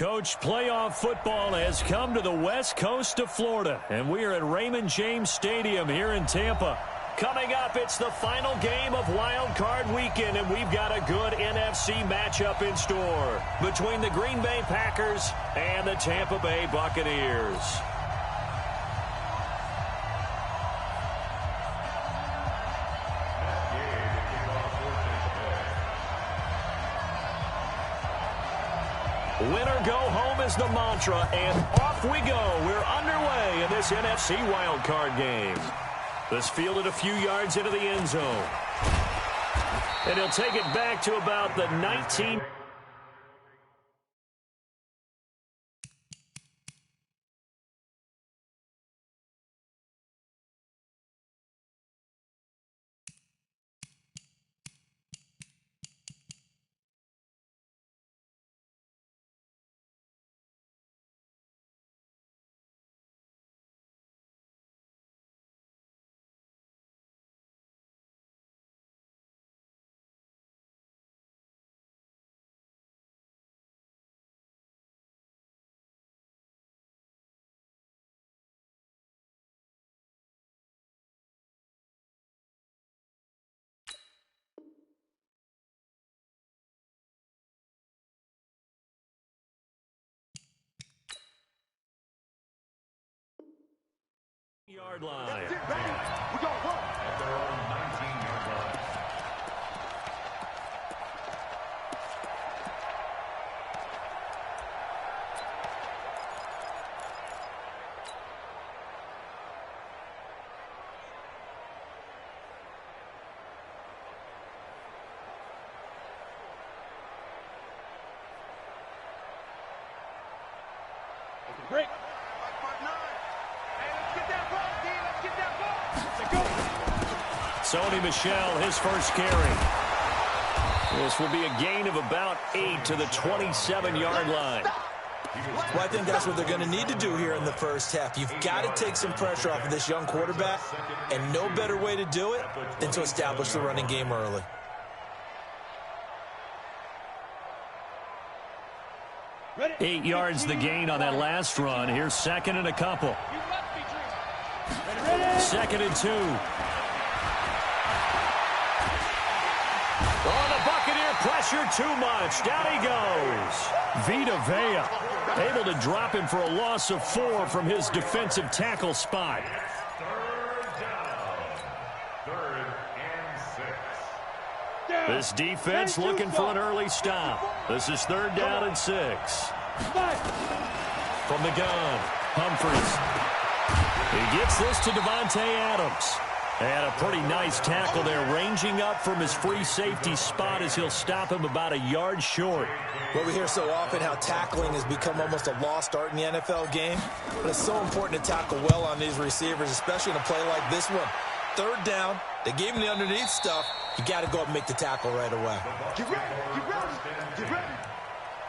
Coach, playoff football has come to the west coast of Florida, and we are at Raymond James Stadium here in Tampa. Coming up, it's the final game of Wild Card Weekend, and we've got a good NFC matchup in store between the Green Bay Packers and the Tampa Bay Buccaneers. Winner go home is the mantra, and off we go. We're underway in this NFC wildcard game. This fielded a few yards into the end zone. And he'll take it back to about the 19. Yard line. That's it, baby. We go home. At their own 19-yard line. Break. Sony Michel, his first carry. This will be a gain of about 8 to the 27-yard line. Well, I think that's what they're going to need to do here in the first half. You've got to take some pressure off of this young quarterback, and no better way to do it than to establish the running game early. Ready? 8 yards the gain on that last run. Here's second and a couple. Second and 2. Oh, the Buccaneer pressure too much. Down he goes. Vita Vea able to drop him for a loss of 4 from his defensive tackle spot. Third and 6. This defense looking for an early stop. This is 3rd down and 6. From the gun, Humphries. He gets this to Devontae Adams. And a pretty nice tackle there, ranging up from his free safety spot as he'll stop him about a yard short. Well, we hear so often how tackling has become almost a lost art in the NFL game. But it's so important to tackle well on these receivers, especially in a play like this one. 3rd down, they gave him the underneath stuff. You got to go up and make the tackle right away. Get ready, get ready, get ready.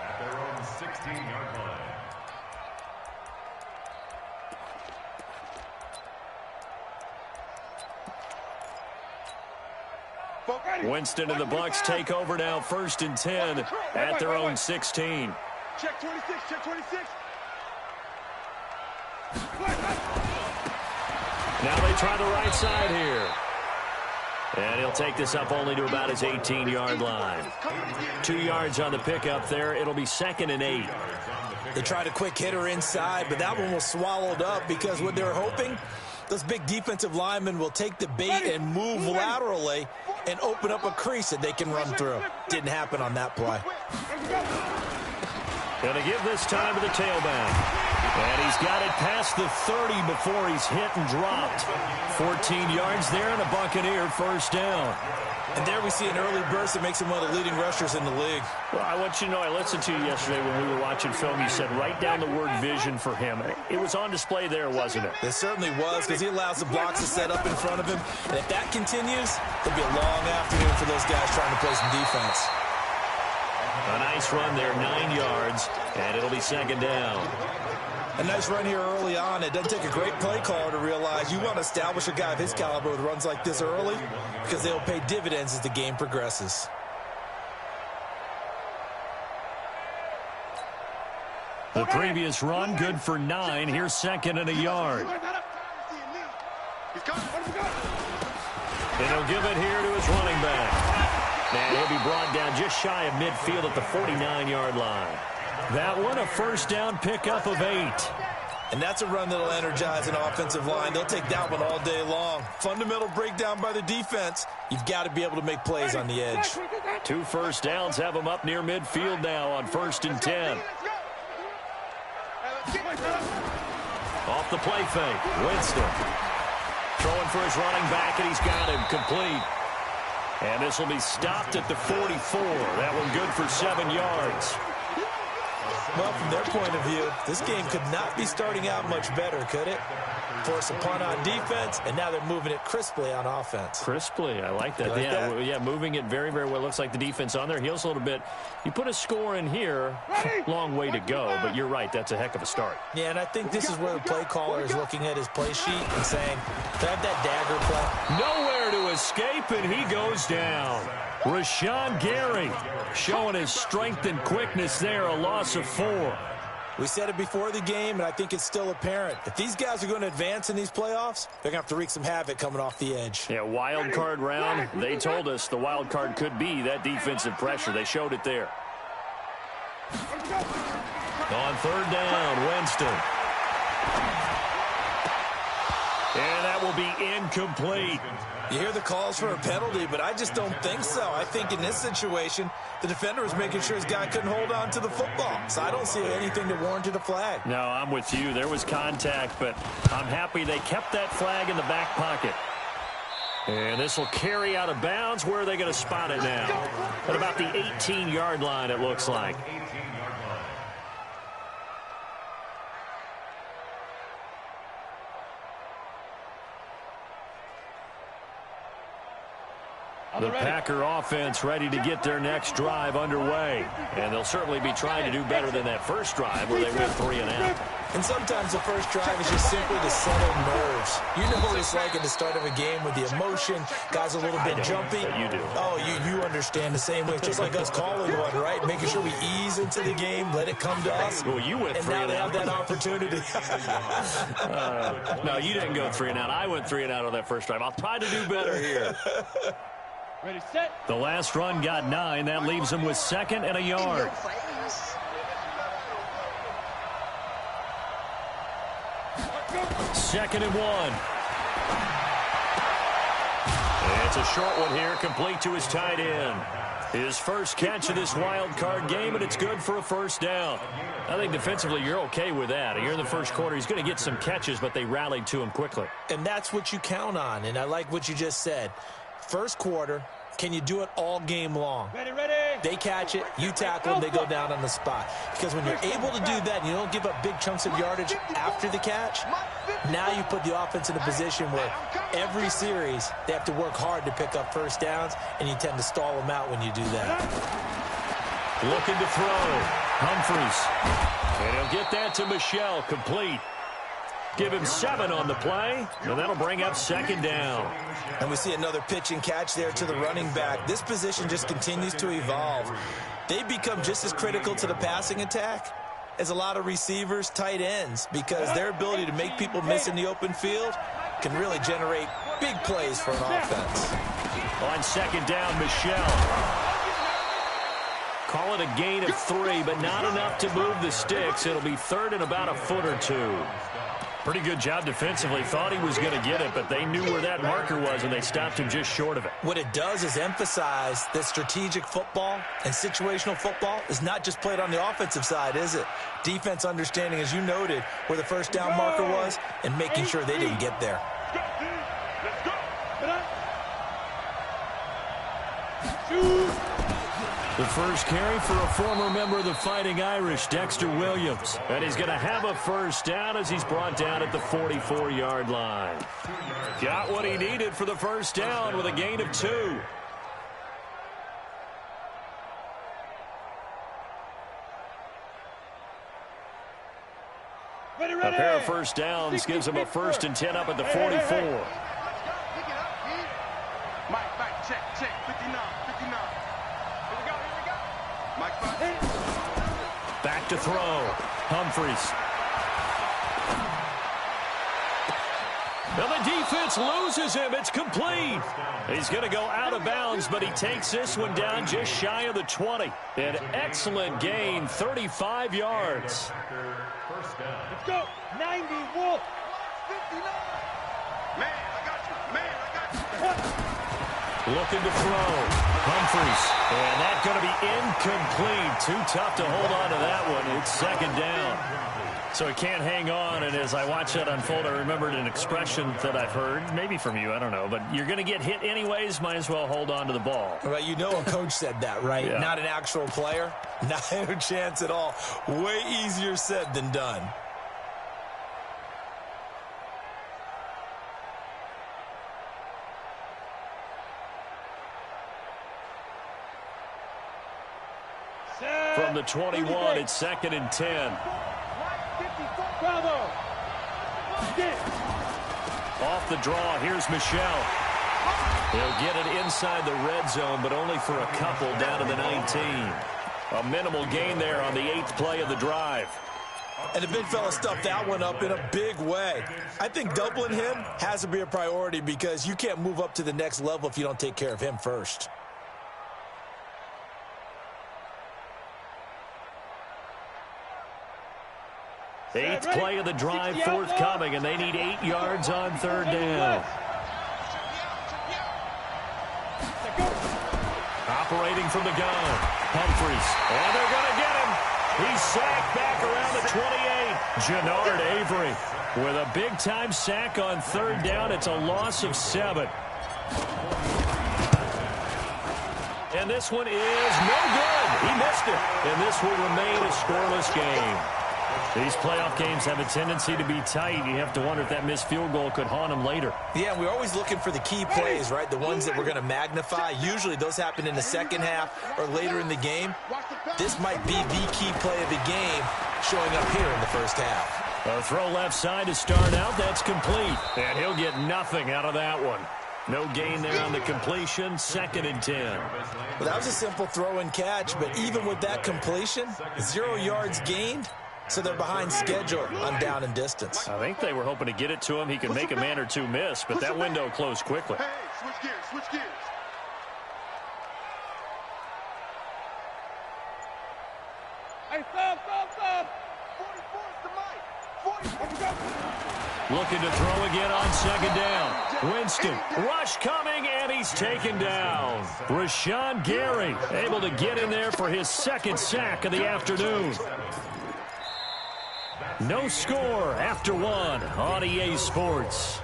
At their own 16-yard line. Winston and the Bucs take over now, 1st and 10 at their own 16. Check 26, check 26. Now they try the right side here. And he'll take this up only to about his 18-yard line. 2 yards on the pickup there. It'll be 2nd and 8. They tried a quick hitter inside, but that one was swallowed up because what they were hoping, those big defensive linemen will take the bait and move laterally and open up a crease that they can run through. Didn't happen on that play. Going to give this time to the tailback. And he's got it past the 30 before he's hit and dropped. 14 yards there and a Buccaneer 1st down. And there we see an early burst that makes him one of the leading rushers in the league. Well, I want you to know, I listened to you yesterday when we were watching film. You said write down the word vision for him. It was on display there, wasn't it? It certainly was, because he allows the blocks to set up in front of him. And if that continues, it'll be a long afternoon for those guys trying to play some defense. A nice run there, 9 yards, and it'll be 2nd down. A nice run here early on. It doesn't take a great play caller to realize you want to establish a guy of his caliber with runs like this early, because they'll pay dividends as the game progresses. The previous run, good for 9. Here's second and a yard. And he'll give it here to his running back. And he'll be brought down just shy of midfield at the 49-yard line. That one, a first down pickup of 8. And that's a run that'll energize an offensive line. They'll take that one all day long. Fundamental breakdown by the defense. You've got to be able to make plays on the edge. 2 first downs have them up near midfield now on 1st and 10. Off the play fake, Winston. Throwing for his running back, and he's got him complete. And this will be stopped at the 44. That one good for 7 yards. Well, from their point of view, this game could not be starting out much better, could it? Force a punt on defense, and now they're moving it crisply on offense. Crisply, I like that. Yeah, moving it very, very well. Looks like the defense on their heels a little bit. You put a score in here, long way to go, but you're right, that's a heck of a start. Yeah, and I think this is where the play caller is looking at his play sheet and saying, "Can I have that dagger play?" Nowhere to escape, and he goes down. Rashawn Gary showing his strength and quickness there, a loss of 4. We said it before the game, and I think it's still apparent. If these guys are going to advance in these playoffs, they're going to have to wreak some havoc coming off the edge. Yeah, wild card round. They told us the wild card could be that defensive pressure. They showed it there. On 3rd down, Winston. And that will be incomplete. You hear the calls for a penalty, but I just don't think so. I think in this situation, the defender was making sure his guy couldn't hold on to the football. So I don't see anything that warranted a flag. No, I'm with you. There was contact, but I'm happy they kept that flag in the back pocket. And this will carry out of bounds. Where are they going to spot it now? At about the 18-yard line, it looks like. The Packer offense ready to get their next drive underway. And they'll certainly be trying to do better than that first drive where they went 3 and out. And sometimes the first drive is just simply to settle nerves. You know what it's like at the start of a game with the emotion. Guys a little bit jumpy. You do. Oh, you understand the same way. It's just like us calling one, right? Making sure we ease into the game, let it come to us. Well, you went 3 and out. And now they have that opportunity. No, you didn't go 3 and out. I went 3 and out on that first drive. I'll try to do better here. Ready, set. The last run got 9. That leaves him with 2nd and a yard. 2nd and 1. It's a short one here, complete to his tight end. His first catch of this wild card game, and it's good for a first down. I think defensively you're okay with that. You're in the first quarter. He's going to get some catches, but they rallied to him quickly. And that's what you count on, and I like what you just said. First quarter, can you do it all game long? Ready, ready. They catch it, you tackle them, they go down on the spot. Because when you're able to do that and you don't give up big chunks of yardage after the catch, now you put the offense in a position where every series they have to work hard to pick up first downs, and you tend to stall them out when you do that. Looking to throw. Humphries. And he'll get that to Michelle, complete. Give him 7 on the play, and that'll bring up 2nd down. And we see another pitch and catch there to the running back. This position just continues to evolve. They become just as critical to the passing attack as a lot of receivers, tight ends, because their ability to make people miss in the open field can really generate big plays for an offense. On 2nd down, Michelle. Call it a gain of 3, but not enough to move the sticks. It'll be 3rd and about a foot or 2. Pretty good job defensively. Thought he was going to get it, but they knew where that marker was, and they stopped him just short of it. What it does is emphasize that strategic football and situational football is not just played on the offensive side, is it? Defense understanding, as you noted, where the first down marker was and making sure they didn't get there. The first carry for a former member of the Fighting Irish, Dexter Williams. And he's going to have a first down as he's brought down at the 44-yard line. Got what he needed for the first down with a gain of 2. Ready, A ready. pair of first downs gives him a 1st and 10 up at the 44. Mike, check, 59. Here we go. Mike, Back to throw. Humphries. And the defense loses him. It's complete. He's going to go out of bounds, but he takes this one down just shy of the 20. An excellent gain, 35 yards. Let's go. 90, Wolf. 59. Man, I got you. Man, I got you. Looking to throw. Humphries. And that's going to be incomplete. Too tough to hold on to that one. It's second down. So he can't hang on, and as I watch that unfold, I remembered an expression that I've heard, maybe from you, I don't know, but you're going to get hit anyways, might as well hold on to the ball. Well, you know a coach said that, right? Yeah. Not an actual player. Not a chance at all. Way easier said than done. From the 21, it's 2nd and 10. Bravo. Off the draw, here's Michelle. He'll get it inside the red zone, but only for a couple down to the 19. A minimal gain there on the 8th play of the drive. And the big fella stuffed that one up in a big way. I think doubling him has to be a priority because you can't move up to the next level if you don't take care of him first. Eighth play of the drive forthcoming, and they need 8 yards on 3rd down. Operating from the gun, Humphries. And they're going to get him. He's sacked back around the 28. Jannard Avery with a big-time sack on 3rd down. It's a loss of 7. And this one is no good. He missed it. And this will remain a scoreless game. These playoff games have a tendency to be tight. You have to wonder if that missed field goal could haunt them later. Yeah, we're always looking for the key plays, right? The ones that we're going to magnify. Usually those happen in the second half or later in the game. This might be the key play of the game showing up here in the first half. A throw left side to start out. That's complete. And he'll get nothing out of that one. No gain there on the completion. 2nd and 10. Well, that was a simple throw and catch, but even with that completion, 0 yards gained. So they're behind schedule on down and distance. I think they were hoping to get it to him. He could make a man or two miss, but that window closed quickly. Hey, switch gears, switch gears. Hey, stop. 44 is the mic. 44. Looking to throw again on 2nd down. Winston, rush coming, and he's taken down. Rashawn Gary able to get in there for his 2nd sack of the afternoon. No score after 1 on EA Sports.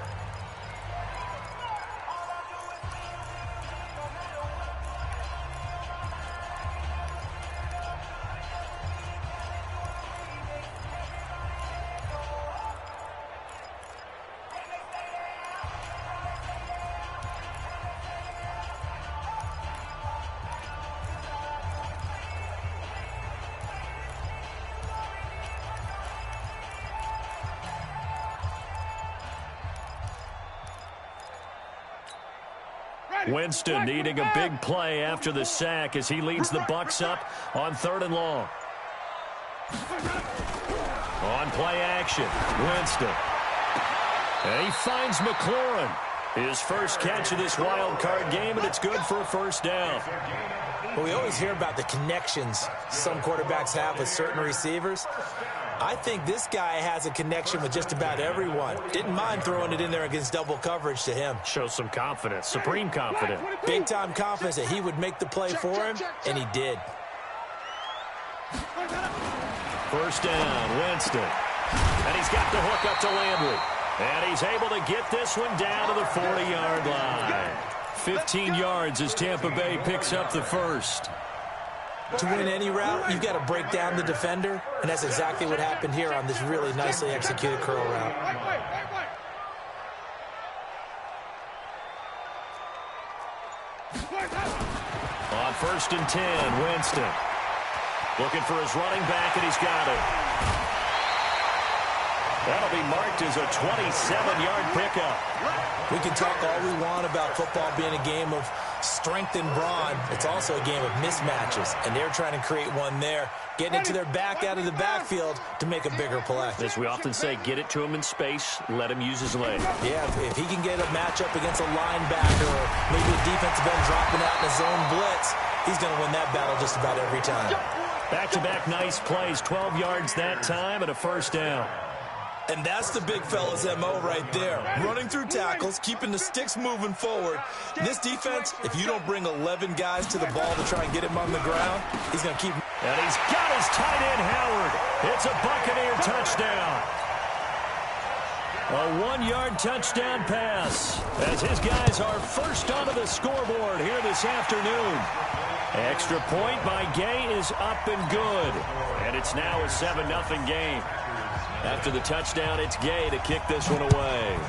Winston needing a big play after the sack as he leads the Bucs up on 3rd and long. On play action, Winston. And he finds McLaurin. His first catch of this wild card game, and it's good for a 1st down. Well, we always hear about the connections some quarterbacks have with certain receivers. I think this guy has a connection with just about everyone. Didn't mind throwing it in there against double coverage to him. Shows some confidence, supreme confidence. Big-time confidence that he would make the play for him, and he did. 1st down, Winston. And he's got the hook up to Landry. And he's able to get this one down to the 40-yard line. 15 yards as Tampa Bay picks up the 1st. To win any route, you've got to break down the defender, and that's exactly what happened here on this really nicely executed curl route. On 1st and 10, Winston. Looking for his running back, and he's got it. That'll be marked as a 27-yard pickup. We can talk all we want about football being a game of strength and brawn. It's also a game of mismatches, and they're trying to create one there, getting it to their back out of the backfield to make a bigger play. As we often say, get it to him in space, let him use his leg. Yeah, if he can get a matchup against a linebacker or maybe a defensive end dropping out in a zone blitz, he's going to win that battle just about every time. Back-to-back nice plays, 12 yards that time and a first down. And that's the big fella's MO right there. Running through tackles, keeping the sticks moving forward. This defense, if you don't bring 11 guys to the ball to try and get him on the ground, he's going to keep... And he's got his tight end, Howard. It's a Buccaneer touchdown. A 1-yard touchdown pass as his guys are first onto the scoreboard here this afternoon. Extra point by Gay is up and good. And it's now a 7-0 game. After the touchdown, it's Gay to kick this one away.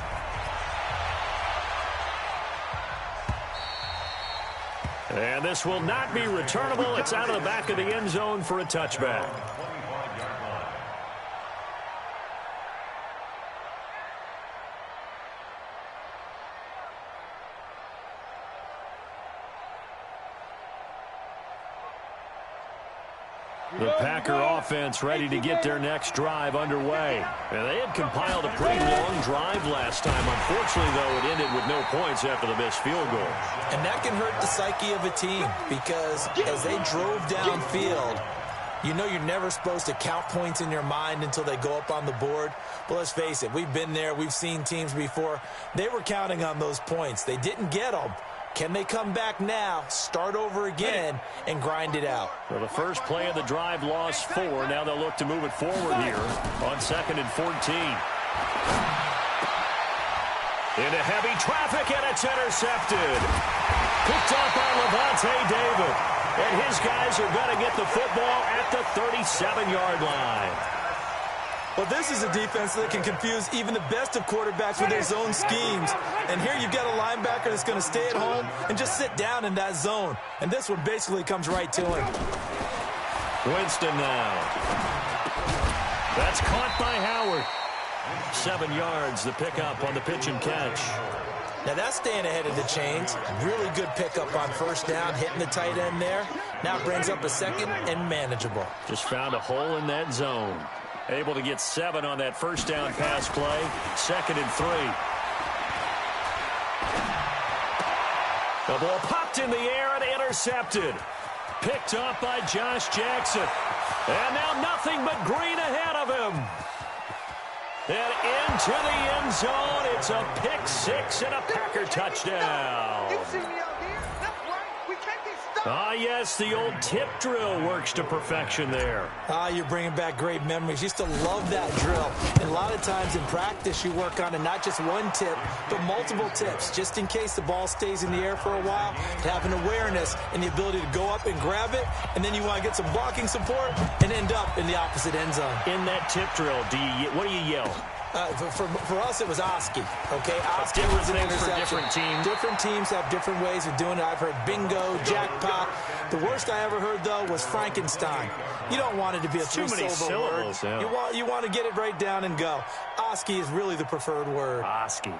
And this will not be returnable. It's out of the back of the end zone for a touchback. The Packer offense ready to get their next drive underway. And they had compiled a pretty long drive last time. Unfortunately, though, it ended with no points after the missed field goal. And that can hurt the psyche of a team because as they drove downfield, you know you're never supposed to count points in your mind until they go up on the board. But let's face it, we've been there. We've seen teams before. They were counting on those points. They didn't get them. Can they come back now, start over again, and grind it out? Well, the first play of the drive lost 4. Now they'll look to move it forward here on 2nd and 14. Into heavy traffic, and it's intercepted. Picked up by Levante David. And his guys are going to get the football at the 37-yard line. Well, this is a defense that can confuse even the best of quarterbacks with their zone schemes. And here you've got a linebacker that's going to stay at home and just sit down in that zone. And this one basically comes right to him. Winston now. That's caught by Howard. 7 yards, the pickup on the pitch and catch. Now that's staying ahead of the chains. Really good pickup on first down, hitting the tight end there. Now it brings up a second and manageable. Just found a hole in that zone. Able to get 7 on that first down pass play. 2nd and 3. The ball popped in the air and intercepted. Picked up by Josh Jackson. And now nothing but green ahead of him. And into the end zone. It's a pick 6 and a Packer touchdown. You see me out here? That's right. We can't be stopped. Ah, yes, the old tip drill works to perfection there. Ah, you're bringing back great memories. Used to love that drill. And a lot of times in practice, you work on it, not just one tip, but multiple tips, just in case the ball stays in the air for a while, to have an awareness and the ability to go up and grab it, and then you want to get some blocking support and end up in the opposite end zone. In that tip drill, what do you yell? For us, it was Oski. Okay, Oski Different was an things for interception. different teams. Different teams have different ways of doing it. I've heard bingo, jackpot. The worst I ever heard, though, was Frankenstein. You don't want it to be a Too many three-syllable word. syllables, yeah. You want to get it right down and go. Oski is really the preferred word. Oski.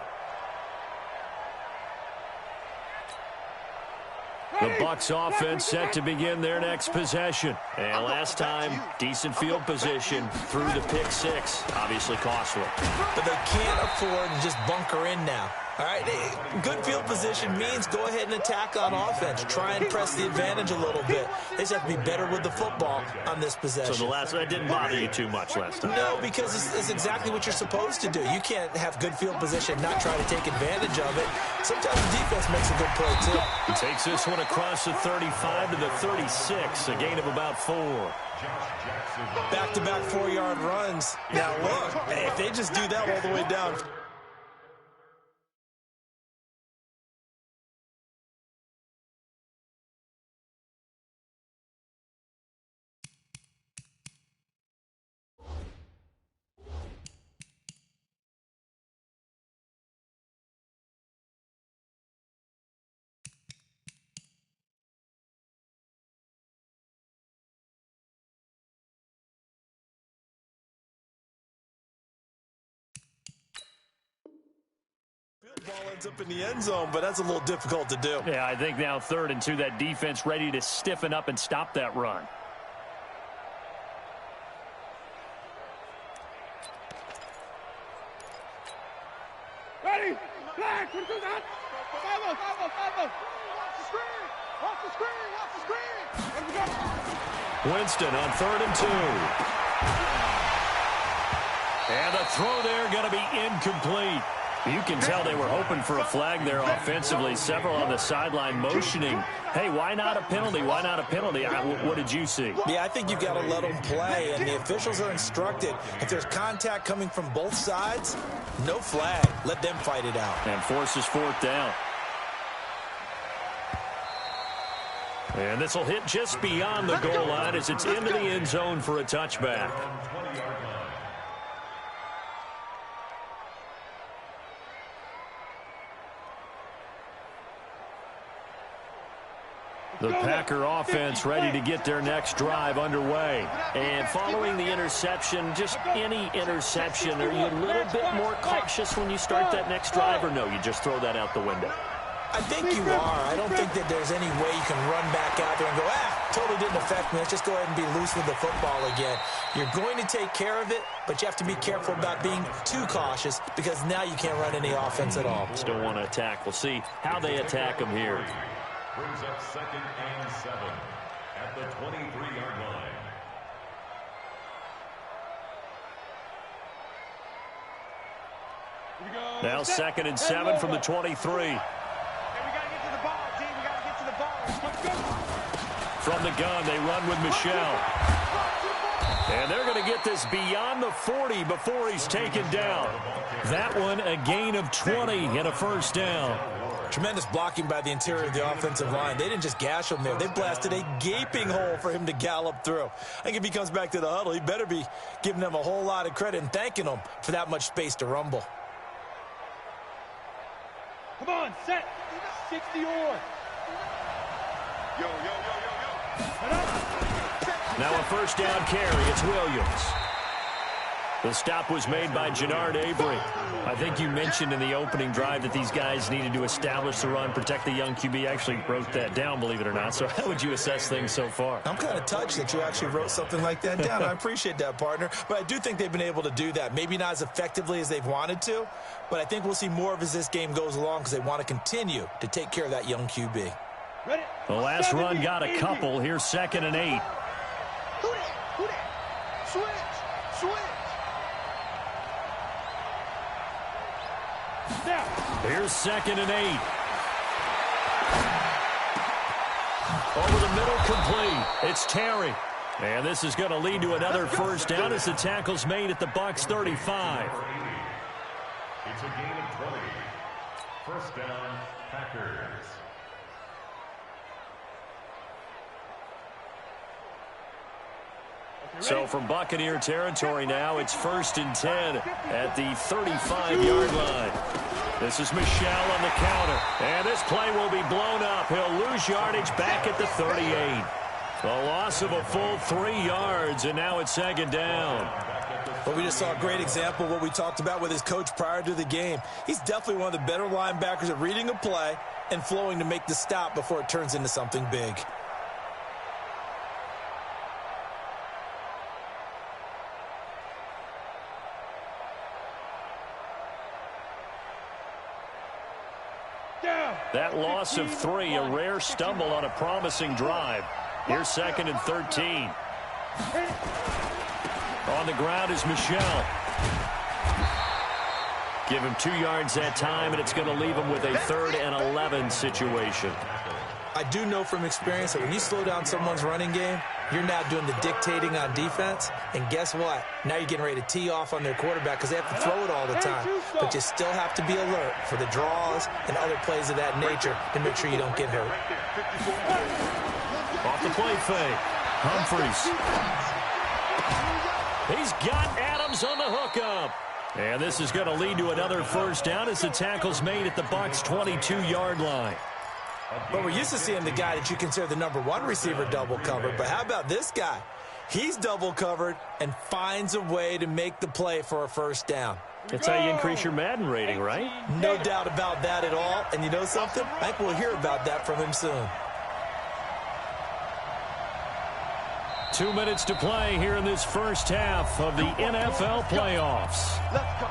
The Bucs offense set to begin their next possession. And last time, decent field position through the pick 6. Obviously costly. But they can't afford to just bunker in now. All right, good field position means go ahead and attack on offense. Try and press the advantage a little bit. They just have to be better with the football on this possession. So that didn't bother you too much last time? No, because it's exactly what you're supposed to do. You can't have good field position, not try to take advantage of it. Sometimes the defense makes a good play, too. He takes this one across the 35 to the 36, a gain of about 4. Back-to-back 4-yard runs. Now, look, if they just do that all the way down... ball ends up in the end zone, but that's a little difficult to do. Yeah, I think now 3rd and 2, that defense ready to stiffen up and stop that run. Ready? Flag! What is that? Follow! Watch the screen! Watch the screen! Watch the screen! Let me go! Winston on 3rd and 2. And the throw there going to be incomplete. You can tell they were hoping for a flag there offensively. Several on the sideline motioning. Hey, why not a penalty? Why not a penalty? What did you see? Yeah, I think you've got to let them play, and the officials are instructed. If there's contact coming from both sides, no flag. Let them fight it out. And forces 4th down. And this will hit just beyond the goal line as it's into the end zone for a touchback. The Packer offense ready to get their next drive underway. And following the interception, just any interception, are you a little bit more cautious when you start that next drive, or no, you just throw that out the window? I think you are. I don't think that there's any way you can run back out there and go, totally didn't affect me. Let's just go ahead and be loose with the football again. You're going to take care of it, but you have to be careful about being too cautious because now you can't run any offense at all. Still want to attack. We'll see how they attack them here. Brings up 2nd and 7 at the 23-yard line. Now 2nd and 7 from the 23. From the gun, they run with Michelle. And they're going to get this beyond the 40 before he's taken down. That one, a gain of 20 and a 1st down. Tremendous blocking by the interior of the offensive line. They didn't just gash him there. They blasted a gaping hole for him to gallop through. I think if he comes back to the huddle, he better be giving them a whole lot of credit and thanking them for that much space to rumble. Come on, set. 60 on. Yo. Now a 1st down carry. It's Williams. The stop was made by Jannard Avery. I think you mentioned in the opening drive that these guys needed to establish the run, protect the young QB. I actually wrote that down, believe it or not. So how would you assess things so far? I'm kind of touched that you actually wrote something like that down. I appreciate that, partner. But I do think they've been able to do that. Maybe not as effectively as they've wanted to, but I think we'll see more of as this game goes along because they want to continue to take care of that young QB. The last run got a couple. Here's 2nd and 8. Switch. Here's 2nd and 8. Over the middle, complete. It's Terry. And this is going to lead to another 1st down as the tackle's made at the Bucs 35. It's a gain of 20. 1st down, Packers. So from Buccaneer territory now, it's 1st and 10 at the 35-yard line. This is Michelle on the counter. And this play will be blown up. He'll lose yardage back at the 38. A loss of a full 3 yards, and now it's 2nd down. Well, we just saw a great example of what we talked about with his coach prior to the game. He's definitely one of the better linebackers at reading a play and flowing to make the stop before it turns into something big. That loss of 3, a rare stumble on a promising drive. Here's 2nd and 13. On the ground is Michelle. Give him 2 yards that time, and it's going to leave him with a 3rd and 11 situation. I do know from experience that when you slow down someone's running game, you're now doing the dictating on defense. And guess what? Now you're getting ready to tee off on their quarterback because they have to throw it all the time. But you still have to be alert for the draws and other plays of that nature to make sure you don't get hurt. Off the play fake. Humphries. He's got Adams on the hookup. And this is going to lead to another 1st down as the tackle's made at the Bucs 22-yard line. But we're used to seeing the guy that you consider the #1 receiver double covered. But how about this guy? He's double covered and finds a way to make the play for a 1st down. That's how you increase your Madden rating, right? No doubt about that at all. And you know something? I think we'll hear about that from him soon. 2 minutes to play here in this first half of the NFL playoffs. Let's go.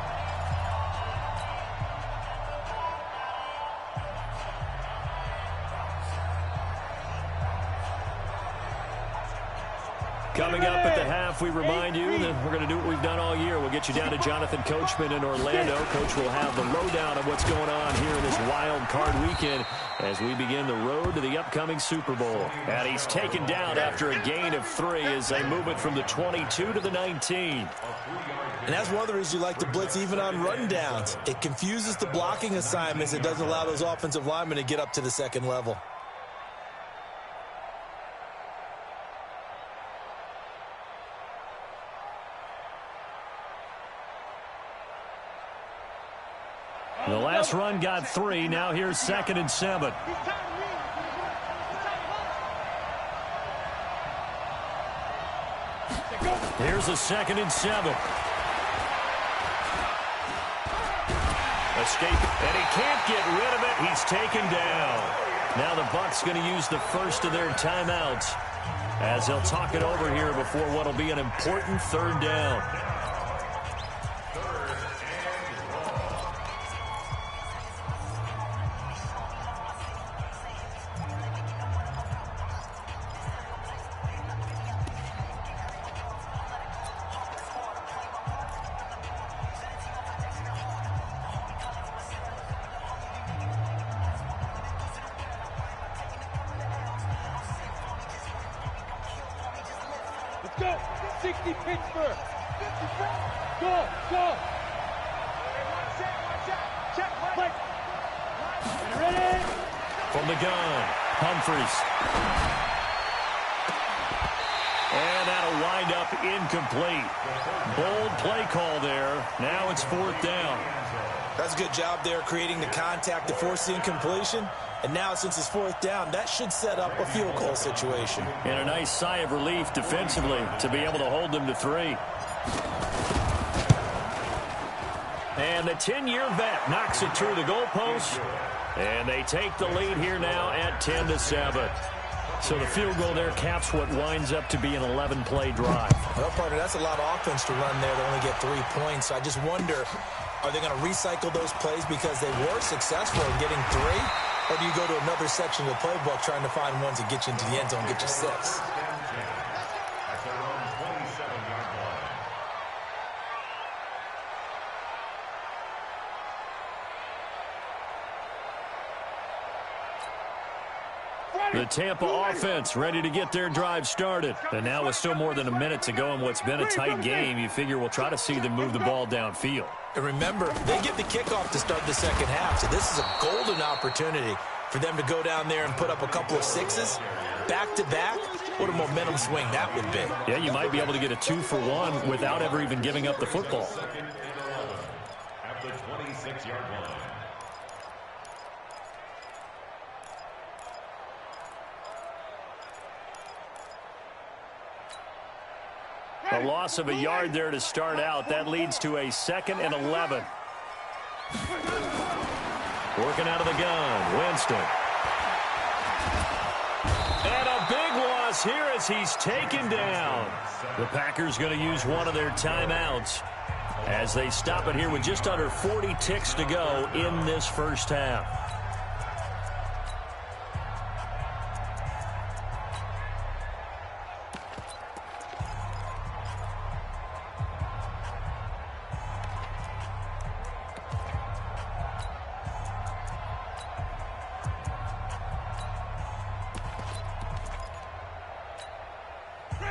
Coming up at the half, we remind you that we're going to do what we've done all year. We'll get you down to Jonathan Coachman in Orlando. Coach will have the lowdown of what's going on here in this wild card weekend as we begin the road to the upcoming Super Bowl. And he's taken down after a gain of 3 as they move it from the 22 to the 19. And that's one of the reasons you like to blitz even on rundowns. It confuses the blocking assignments. It doesn't allow those offensive linemen to get up to the second level. The last run got 3. Now here's 2nd and 7. Here's a 2nd and 7. Escape, and he can't get rid of it. He's taken down. Now the Bucs going to use the first of their timeouts as they'll talk it over here before what will be an important 3rd down. Go! 60 Pittsburgh! Go! Go! Check! Play! Ready? From the gun, Humphries. And that'll wind up incomplete. Bold play call there. Now it's 4th down. That's a good job there creating the contact to force the incompletion. And now, since it's 4th down, that should set up a field goal situation. And a nice sigh of relief defensively to be able to hold them to 3. And the 10-year vet knocks it through the goalpost. And they take the lead here now at 10-7. So the field goal there caps what winds up to be an 11-play drive. Well, partner, that's a lot of offense to run there to only get 3 points. I just wonder, are they going to recycle those plays because they were successful in getting 3? Or do you go to another section of the playbook trying to find ones that get you into the end zone, get you 6? The Tampa offense ready to get their drive started. And now with still more than a minute to go in what's been a tight game, you figure we'll try to see them move the ball downfield. And remember, they get the kickoff to start the second half, so this is a golden opportunity for them to go down there and put up a couple of 6s back-to-back. What a momentum swing that would be. Yeah, you might be able to get a 2-for-1 without ever even giving up the football. At the 26-yard line. A loss of a yard there to start out. That leads to a 2nd and 11. Working out of the gun, Winston. And a big loss here as he's taken down. The Packers going to use one of their timeouts as they stop it here with just under 40 ticks to go in this first half.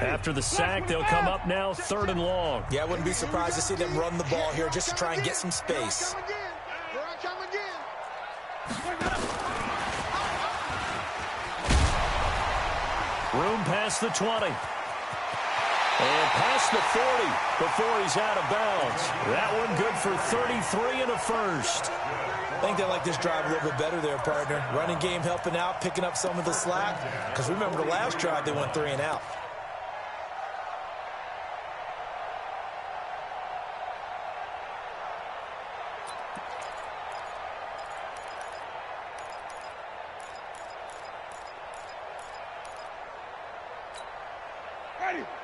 After the sack, they'll come up now 3rd and long. Yeah, I wouldn't be surprised to see them run the ball here just to try and get some space. Room past the 20. And past the 40 before he's out of bounds. That one good for 33 and a first. I think they like this drive a little bit better there, partner. Running game helping out, picking up some of the slack. Because remember the last drive, they went 3 and out.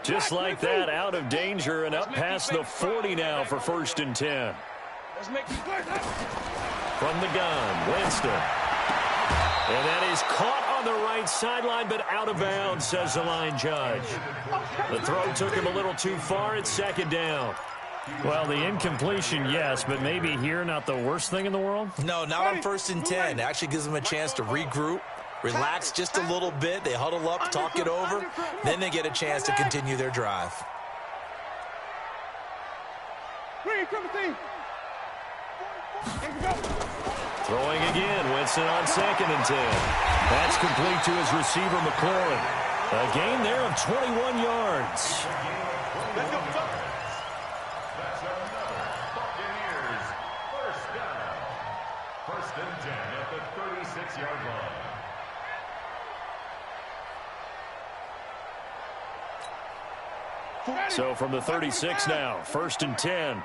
Just like that, out of danger and up past the 40 now for 1st and 10. From the gun, Winston. And that is caught on the right sideline, but out of bounds, says the line judge. The throw took him a little too far. It's 2nd down. Well, the incompletion, yes, but maybe here not the worst thing in the world? No, not on 1st and 10. It actually gives them a chance to regroup, relax just a little bit. They huddle up, talk it over. Then they get a chance to continue their drive. Throwing again, Winston on 2nd and 10. That's complete to his receiver, McLaurin. A gain there of 21 yards. That's another Buccaneers first down. 1st and 10 at the 36-yard line. So from the 36 now, 1st and 10.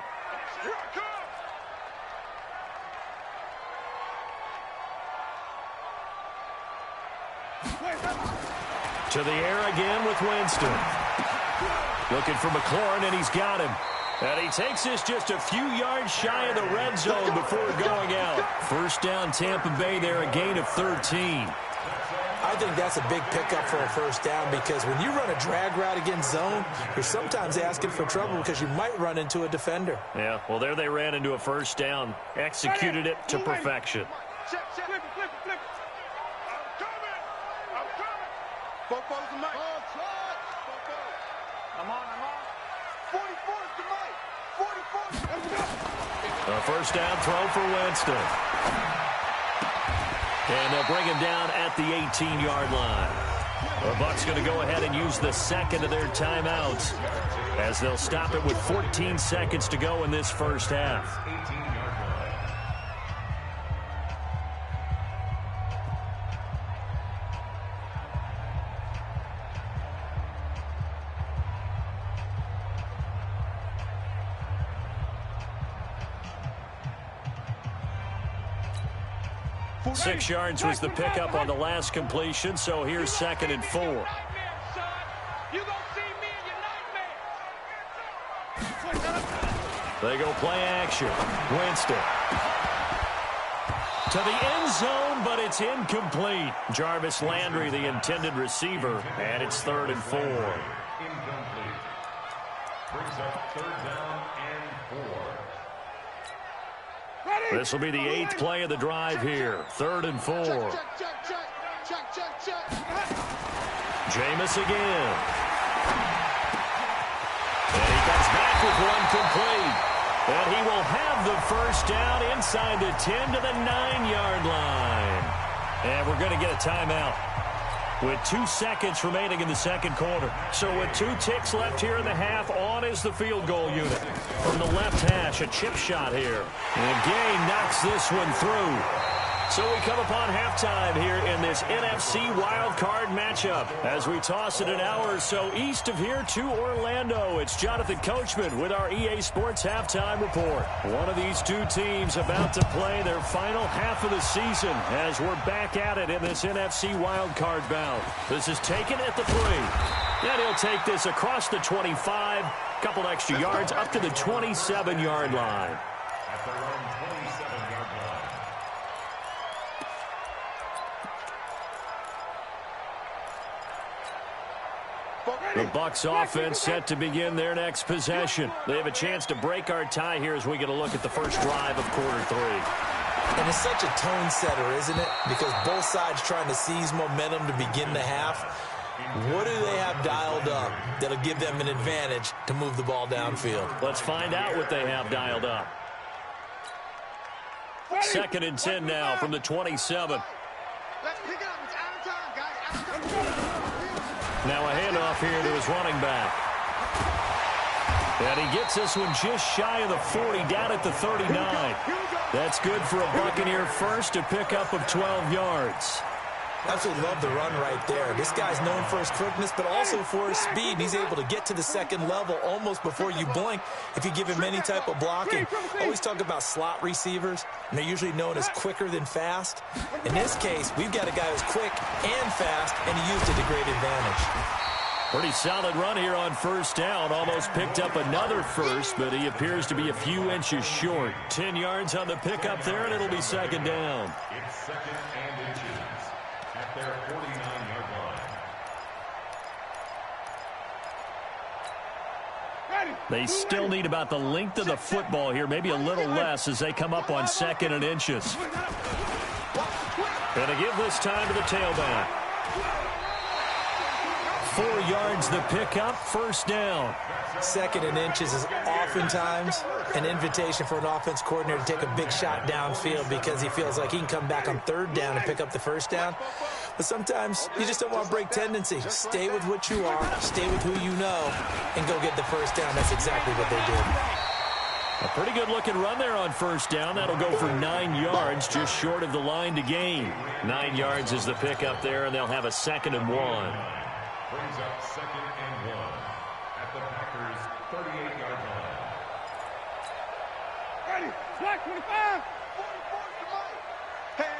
To the air again with Winston. Looking for McLaurin, and he's got him. And he takes this just a few yards shy of the red zone before going out. 1st down, Tampa Bay there, a gain of 13. I think that's a big pickup for a 1st down because when you run a drag route against zone, you're sometimes asking for trouble because you might run into a defender. Yeah, well, there they ran into a 1st down. Executed it to perfection. Flip it. I'm on. 44 to Mike. 44. Let's go. A 1st down throw for Winston. And they'll bring him down at the 18-yard line. The Bucs going to go ahead and use the 2nd of their timeouts as they'll stop it with 14 seconds to go in this 1st half. 18-yard line. Six yards was the pickup on the last completion, so here's 2nd and 4. They go play action. Winston. To the end zone, but it's incomplete. Jarvis Landry, the intended receiver, and it's 3rd and 4. Incomplete. Brings up 3rd down and 4. This will be the 8th play of the drive here. 3rd and 4. Jameis again. And he comes back with one complete. And he will have the 1st down inside the 10 to the 9-yard line. And we're going to get a timeout with 2 seconds remaining in the 2nd quarter. So with 2 ticks left here in the half, on is the field goal unit. From the left hash, a chip shot here. And Gay knocks this one through. So we come upon halftime here in this NFC wildcard matchup. As we toss it an hour or so east of here to Orlando, it's Jonathan Coachman with our EA Sports Halftime Report. One of these 2 teams about to play their final half of the season as we're back at it in this NFC wildcard bout. This is taken at the 3. And he'll take this across the 25, couple extra yards up to the 27-yard line. At their own 27-yard line. The Bucs offense set to begin their next possession. They have a chance to break our tie here as we get a look at the first drive of quarter 3. And it's such a tone setter, isn't it? Because both sides trying to seize momentum to begin the half. What do they have dialed up that'll give them an advantage to move the ball downfield? Let's find out what they have dialed up. 2nd and 10 now from the 27. Let's pick it up. It's out of time, guys. Out of time. Now a handoff here to his running back. And he gets this one just shy of the 40, down at the 39. That's good for a Buccaneer first, a pickup of 12 yards. Absolutely love the run right there. This guy's known for his quickness, but also for his speed. He's able to get to the 2nd level almost before you blink if you give him any type of blocking. Always talk about slot receivers, and they're usually known as quicker than fast. In this case, we've got a guy who's quick and fast, and he used it to great advantage. Pretty solid run here on first down. Almost picked up another first, but he appears to be a few inches short. 10 yards on the pickup there, and it'll be second down. It's second and inches at their 49-yard line. They still need about the length of the football here, maybe a little less as they come up on second and inches. Going to give this time to the tailback. 4 yards the pickup, first down. Second and inches is oftentimes an invitation for an offense coordinator to take a big shot downfield because he feels like he can come back on third down and pick up the first down. But sometimes you just don't want to break tendency. Stay with what you are, stay with who you know, and go get the first down. That's exactly what they did. A pretty good-looking run there on first down. That'll go for 9 yards, just short of the line to gain. 9 yards is the pickup there, and they'll have a second and 1. Brings up second and 1 at the Packers' 38-yard line. Ready, black 25. Hey.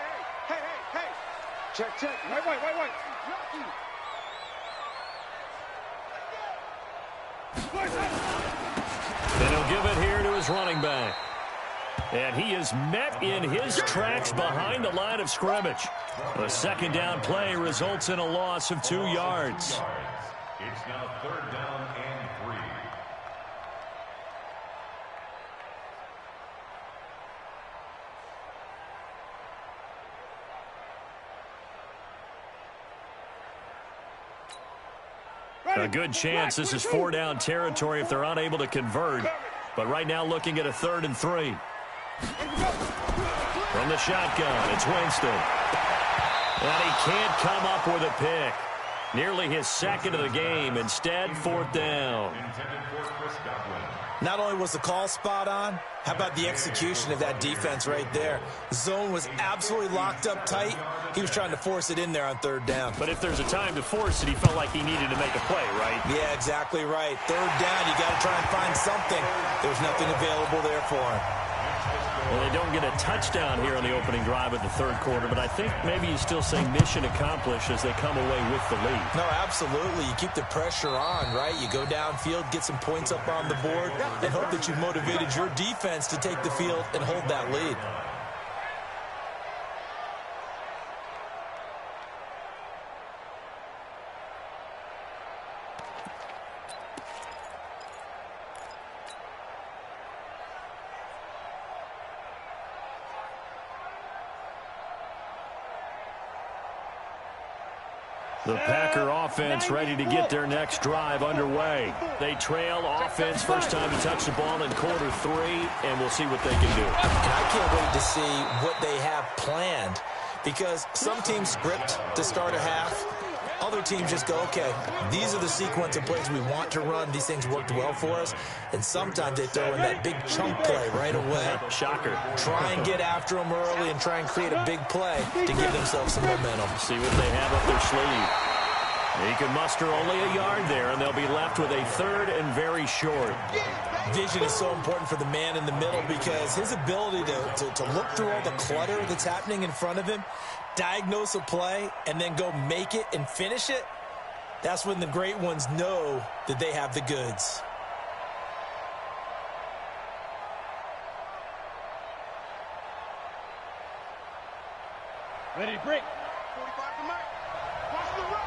Check. Wait. Then he'll give it here to his running back. And he is met in his tracks behind the line of scrimmage. The second down play results in a loss of 2 yards. It's now third down and 3. A good chance this is 4-down territory if they're unable to convert. But right now looking at a 3rd and 3. From the shotgun, it's Winston. And he can't come up with a pick. Nearly his second of the game. Instead, 4th down. Not only was the call spot on, how about the execution of that defense right there? The zone was absolutely locked up tight. He was trying to force it in there on 3rd down. But if there's a time to force it, he felt like he needed to make a play, right? Yeah, exactly right. 3rd down, you got to try and find something. There was nothing available there for him. Well, they don't get a touchdown here on the opening drive of the 3rd quarter, but I think maybe you still say mission accomplished as they come away with the lead. No, absolutely. You keep the pressure on, right? You go downfield, get some points up on the board, and hope that you've motivated your defense to take the field and hold that lead. The Packer offense ready to get their next drive underway. They trail offense, first time to touch the ball in quarter 3, and we'll see what they can do. And I can't wait to see what they have planned because some teams script to start a half. Other teams just go, okay, these are the sequence of plays we want to run. These things worked well for us. And sometimes they throw in that big chunk play right away. Shocker. Try and get after them early and try and create a big play to give themselves some momentum. See what they have up their sleeve. He can muster only a yard there, and they'll be left with a 3rd and very short. Vision is so important for the man in the middle because his ability to look through all the clutter that's happening in front of him, diagnose a play, and then go make it and finish it, that's when the great ones know that they have the goods. Ready, break. 45 to Mike. Watch the run.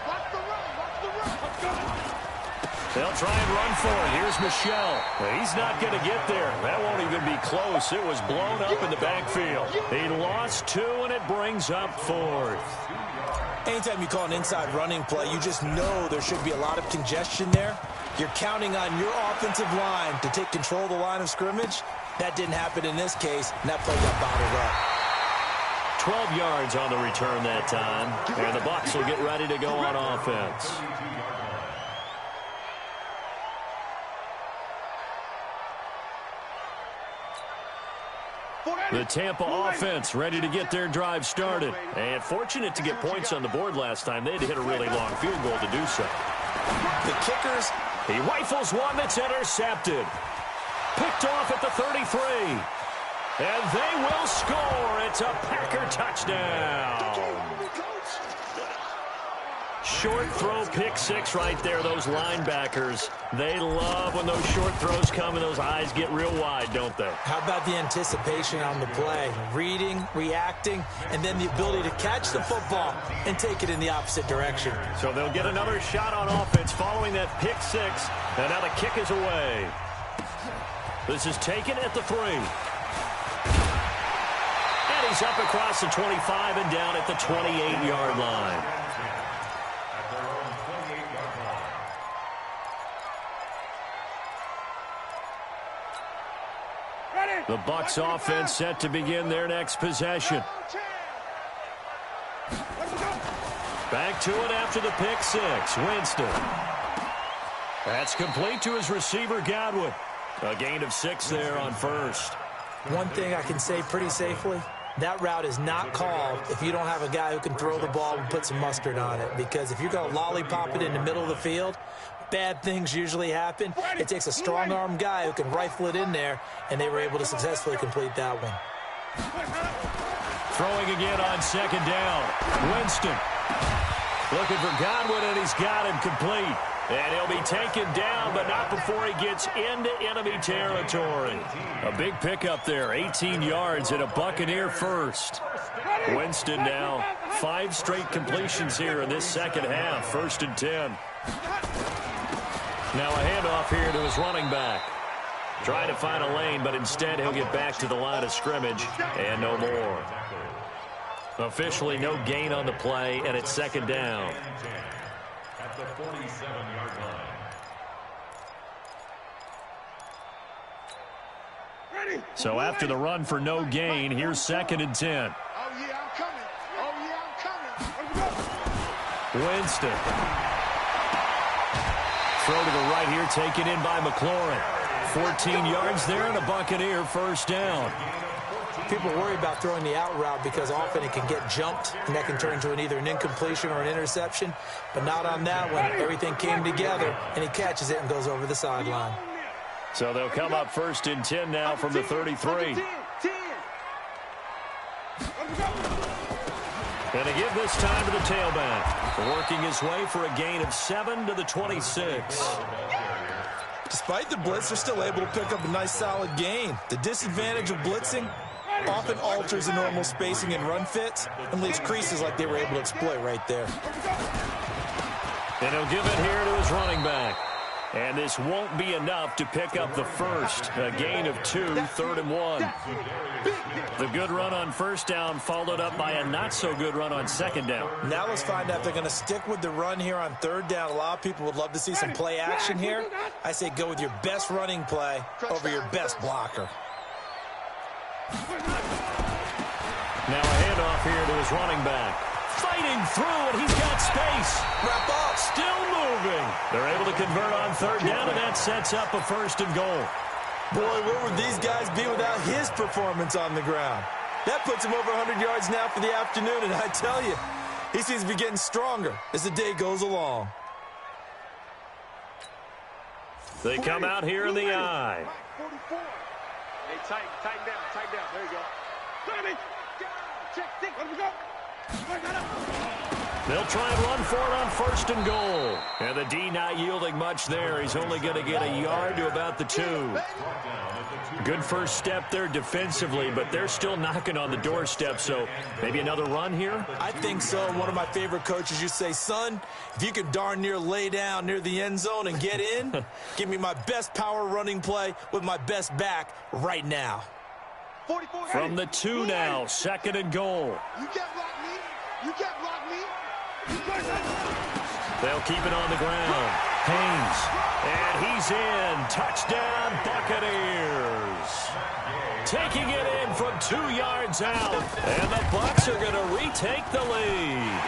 Let's go. They'll try and run for it. Here's Michelle. He's not going to get there. That won't even be close. It was blown up in the backfield. He lost 2, and it brings up 4th. Anytime you call an inside running play, you just know there should be a lot of congestion there. You're counting on your offensive line to take control of the line of scrimmage. That didn't happen in this case, and that play got bottled up. 12 yards on the return that time, and the Bucs will get ready to go on offense. The Tampa offense ready to get their drive started. And fortunate to get points on the board last time. They had to hit a really long field goal to do so. The kickers. He rifles one that's intercepted. Picked off at the 33. And they will score. It's a Packer touchdown. short throw pick six right there, those linebackers. They love when those short throws come and those eyes get real wide, don't they? How about the anticipation on the play? Reading, reacting, and then the ability to catch the football and take it in the opposite direction. So they'll get another shot on offense following that pick six. And now the kick is away. This is taken at the 3. And he's up across the 25 and down at the 28-yard line. The Bucs offense set to begin their next possession. Back to it after the pick six. Winston. That's complete to his receiver, Godwin. A gain of 6 there on first. One thing I can say pretty safely, that route is not called if you don't have a guy who can throw the ball and put some mustard on it. Because if you're going to lollipop it in the middle of the field, bad things usually happen. It takes a strong-arm guy who can rifle it in there, and they were able to successfully complete that one. Throwing again on second down. Winston looking for Godwin, and he's got him complete. And he'll be taken down, but not before he gets into enemy territory. A big pickup there, 18 yards and a Buccaneer first. Winston now 5 straight completions here in this second half, 1st and 10. Now a handoff here to his running back. Trying to find a lane, but instead he'll get back to the line of scrimmage and no more. Officially no gain on the play, and it's second down. At the 47-yard line. So after the run for no gain, here's 2nd and 10. Oh, yeah, I'm coming. Oh, yeah, I'm coming. Winston. Throw to the right here, taken in by McLaurin. 14 yards there and a Buccaneer first down. People worry about throwing the out route because often it can get jumped, and that can turn into either an incompletion or an interception. But not on that one. Everything came together, and he catches it and goes over the sideline. So they'll come up 1st and 10 now from the 33. And to give this time to the tailback. Working his way for a gain of 7 to the 26. Despite the blitz, they're still able to pick up a nice solid gain. The disadvantage of blitzing often alters the normal spacing and run fits and leaves creases like they were able to exploit right there. And he'll give it here to his running back. And this won't be enough to pick up the first. A gain of 2, 3rd and 1. The good run on first down followed up by a not-so-good run on second down. Now let's find out if they're going to stick with the run here on 3rd down. A lot of people would love to see some play action here. I say go with your best running play over your best blocker. Now a handoff here to his running back. Fighting through, and he's got space. Wrap up. Still moving. They're able to convert on 3rd down, and that sets up a 1st and goal. Boy, where would these guys be without his performance on the ground? That puts him over 100 yards now for the afternoon, and I tell you, he seems to be getting stronger as the day goes along. They come out here in the eye. Hey, tighten down. There you go. Check, let me go. They'll try and run for it on 1st and goal. And the D not yielding much there. He's only going to get a yard to about the 2. Good first step there defensively, but they're still knocking on the doorstep, so maybe another run here? I think so. One of my favorite coaches used to say, son, if you can darn near lay down near the end zone and get in, give me my best power running play with my best back right now. From the 2 now, 2nd and goal. You can't block me. You can't block me. They'll keep it on the ground. Haynes. And he's in. Touchdown, Buccaneers. Taking it in from 2 yards out. And the Bucs are going to retake the lead.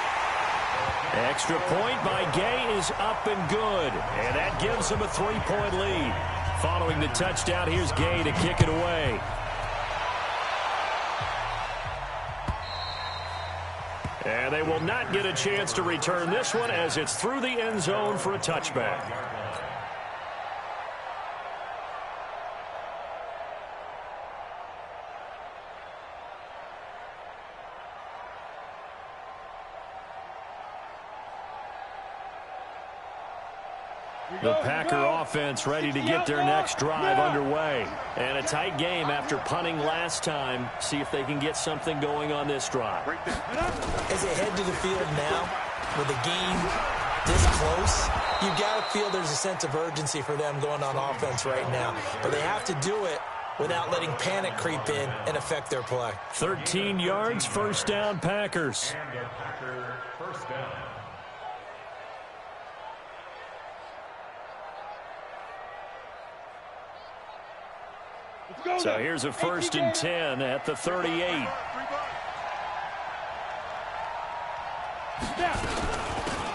Extra point by Gay is up and good. And that gives them a 3-point lead. Following the touchdown, here's Gay to kick it away. And they will not get a chance to return this one as it's through the end zone for a touchback. The Packer offense ready to get their next drive underway. And a tight game after punting last time. See if they can get something going on this drive. As they head to the field now, with the game this close, you got to feel there's a sense of urgency for them going on offense right now. But they have to do it without letting panic creep in and affect their play. 13 yards, first down, Packers. And a Packer first down. So here's a 1st and 10 at the 38.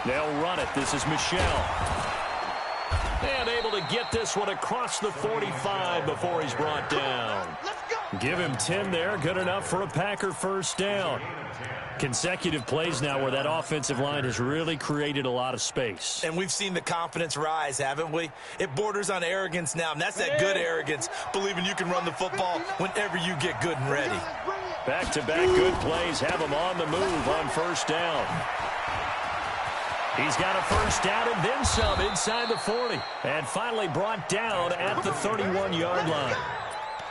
They'll run it. This is Michelle. And able to get this one across the 45 before he's brought down. Give him 10 there. Good enough for a Packer first down. Consecutive plays now where that offensive line has really created a lot of space. And we've seen the confidence rise, haven't we? It borders on arrogance now, and that's that good arrogance, believing you can run the football whenever you get good and ready. Back-to-back good plays have him on the move on first down. He's got a first down and then some inside the 40. And finally brought down at the 31-yard line.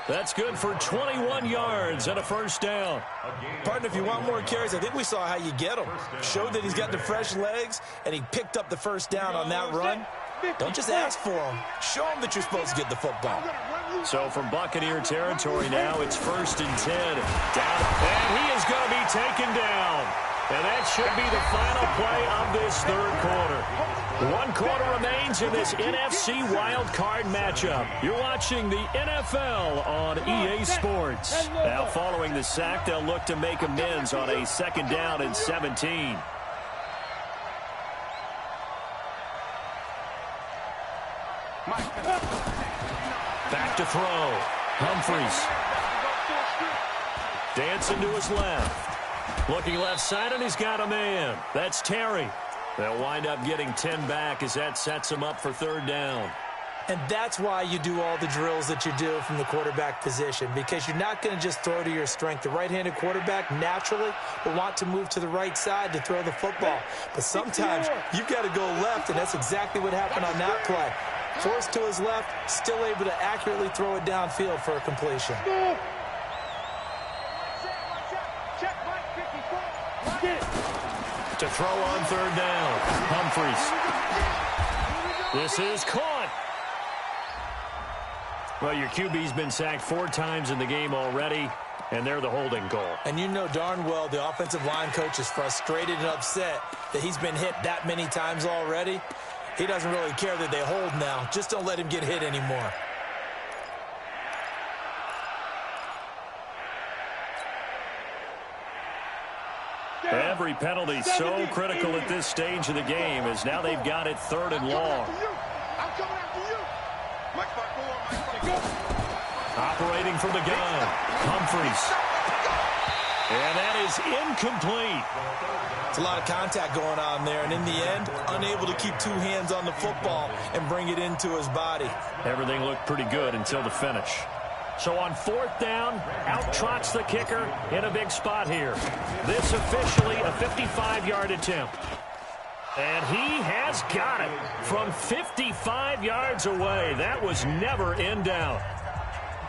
That's good for 21 yards and a first down. Partner, if you want more carries, I think we saw how you get them. Showed that he's got the fresh legs, and he picked up the first down on that run. Don't just ask for him. Show him that you're supposed to get the football. So from Buccaneer territory now, it's 1st and 10. Down, and he is going to be taken down. And that should be the final play of this third quarter. 1 quarter remains in this NFC wildcard matchup. You're watching the NFL on EA Sports. Now following the sack, they'll look to make amends on a 2nd down and 17. Back to throw. Humphries. Dancing to his left. Looking left side, and he's got a man. That's Terry. They'll wind up getting 10 back as that sets him up for 3rd down. And that's why you do all the drills that you do from the quarterback position, because you're not going to just throw to your strength. The right-handed quarterback naturally will want to move to the right side to throw the football. But sometimes you've got to go left, and that's exactly what happened on that play. Forced to his left, still able to accurately throw it downfield for a completion. To throw on 3rd down. Humphries. This is caught. Well, your QB's been sacked 4 times in the game already, and they're the holding goal. And you know darn well the offensive line coach is frustrated and upset that he's been hit that many times already. He doesn't really care that they hold now. Just don't let him get hit anymore. Every penalty so critical at this stage of the game as now they've got it 3rd and long. Operating from the gun. Humphries. And that is incomplete. It's a lot of contact going on there, and in the end, unable to keep 2 hands on the football and bring it into his body. Everything looked pretty good until the finish. So on 4th down, out trots the kicker in a big spot here. This officially a 55-yard attempt. And he has got it from 55 yards away. That was never in doubt.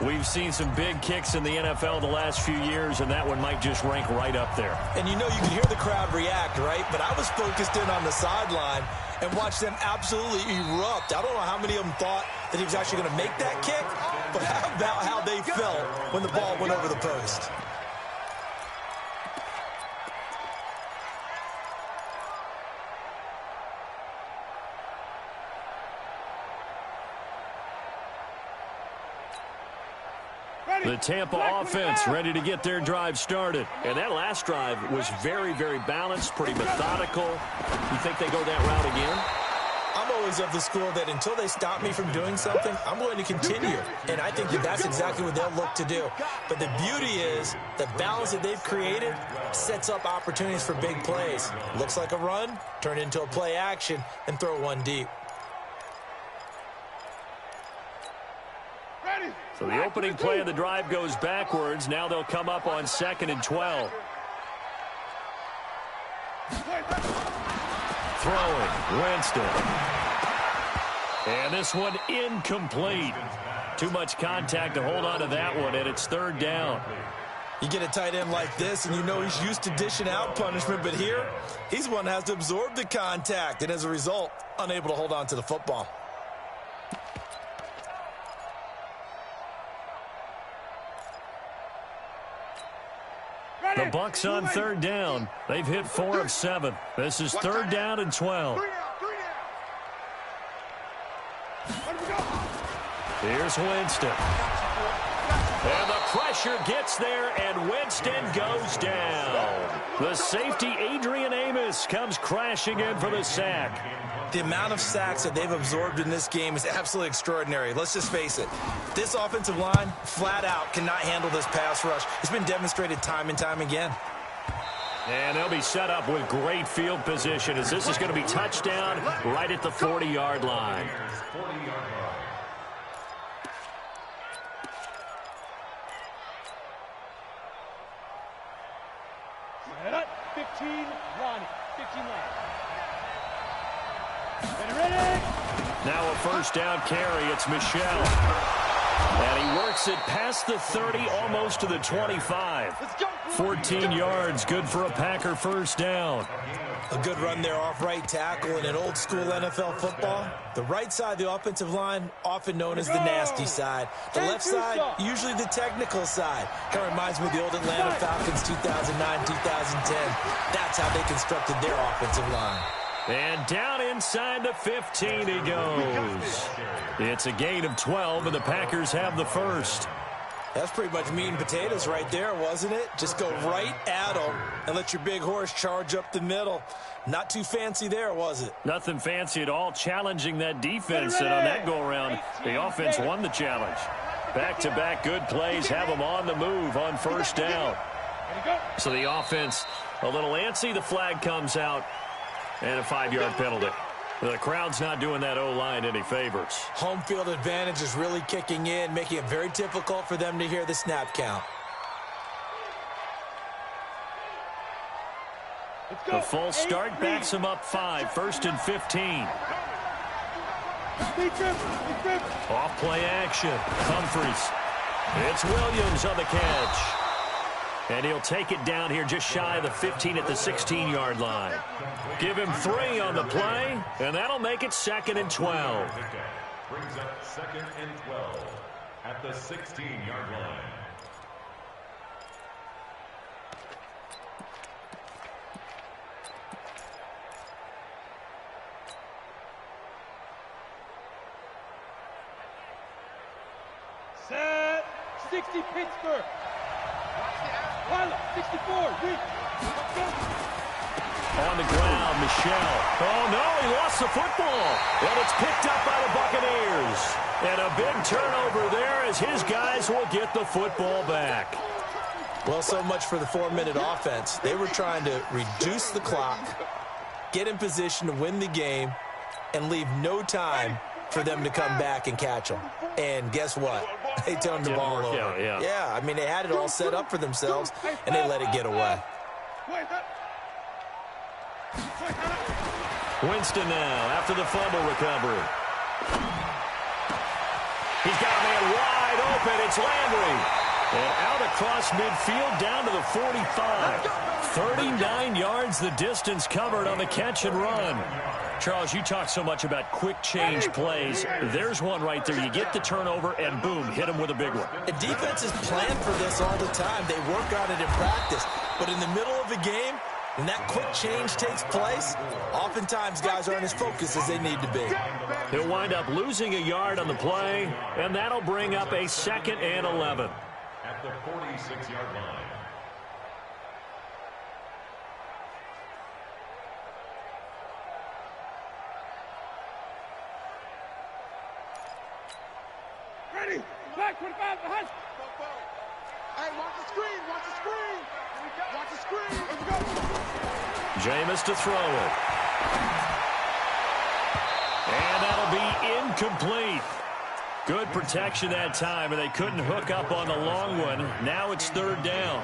We've seen some big kicks in the NFL the last few years, and that one might just rank right up there. And you know you can hear the crowd react, right? But I was focused in on the sideline and watched them absolutely erupt. I don't know how many of them thought that he was actually going to make that kick, but how about how they felt when the ball went over the post? The Tampa offense ready to get their drive started. And that last drive was very, very balanced, pretty methodical. You think they go that route again? I'm always of the school that until they stop me from doing something, I'm going to continue. And I think that that's exactly what they'll look to do. But the beauty is the balance that they've created sets up opportunities for big plays. Looks like a run, turn into a play action, and throw one deep. So the opening play of the drive goes backwards. Now they'll come up on 2nd and 12. Throwing, Winston. And this one incomplete. Too much contact to hold on to that one, and it's third down. You get a tight end like this, and you know he's used to dishing out punishment, but here, he's one that has to absorb the contact, and as a result, unable to hold on to the football. The Bucs on third down. They've hit 4 of 7. This is third down and 12. Here's Winston. And the pressure gets there, and Winston goes down. The safety, Adrian Amos, comes crashing in for the sack. The amount of sacks that they've absorbed in this game is absolutely extraordinary. Let's just face it. This offensive line, flat out, cannot handle this pass rush. It's been demonstrated time and time again. And they'll be set up with great field position as this is going to be touchdown right at the 40-yard line. Set up. 15, Ronnie. 15 left. Ready? Now a first down carry. It's Michelle. And he works it past the 30, almost to the 25. 14 yards, good for a Packer first down. A good run there off right tackle in an old-school NFL football. The right side of the offensive line, often known as the nasty side. The left side, usually the technical side. Kind of reminds me of the old Atlanta Falcons 2009-2010. That's how they constructed their offensive line. And down inside the 15 he goes. It's a gain of 12, and the Packers have the first. That's pretty much meat and potatoes right there, wasn't it? Just go right at them and let your big horse charge up the middle. Not too fancy there, was it? Nothing fancy at all, challenging that defense. And on that go-around, the offense won the challenge. Back-to-back good plays have them on the move on first down. So the offense a little antsy. The flag comes out. And a 5-yard penalty. The crowd's not doing that O-line any favors. Home field advantage is really kicking in, making it very difficult for them to hear the snap count. The false start backs them up 5, first and 15. Off play action. Humphries. It's Williams on the catch. And he'll take it down here just shy of the 15 at the 16-yard line. Give him 3 on the play, and that'll make it 2nd and 12. Brings up 2nd and 12 at the 16-yard line. Set. 60 Pittsburgh. 64. On the ground, Michelle. Oh, no, he lost the football. And it's picked up by the Buccaneers. And a big turnover there as his guys will get the football back. Well, so much for the 4-minute offense. They were trying to reduce the clock, get in position to win the game, and leave no time for them to come back and catch them. And guess what? They turned the ball over. Yeah, I mean, they had it all set up for themselves, and they let it get away. Winston now after the fumble recovery. He's got a man wide open. It's Landry. And out across midfield down to the 45. 39 yards the distance covered on the catch and run. Charles, you talk so much about quick change plays. There's one right there. You get the turnover, and boom, hit him with a big one. The defenses plan for this all the time. They work on it in practice. But in the middle of a game, when that quick change takes place, oftentimes guys aren't as focused as they need to be. He'll wind up losing a yard on the play, and that'll bring up a 2nd and 11. At the 46-yard line. Ready. Black 25 behind. Hey, watch the screen. Watch the screen. Watch the screen. Here we go. Jameis to throw it. And that'll be incomplete. Good protection that time, and they couldn't hook up on the long one. Now it's 3rd down.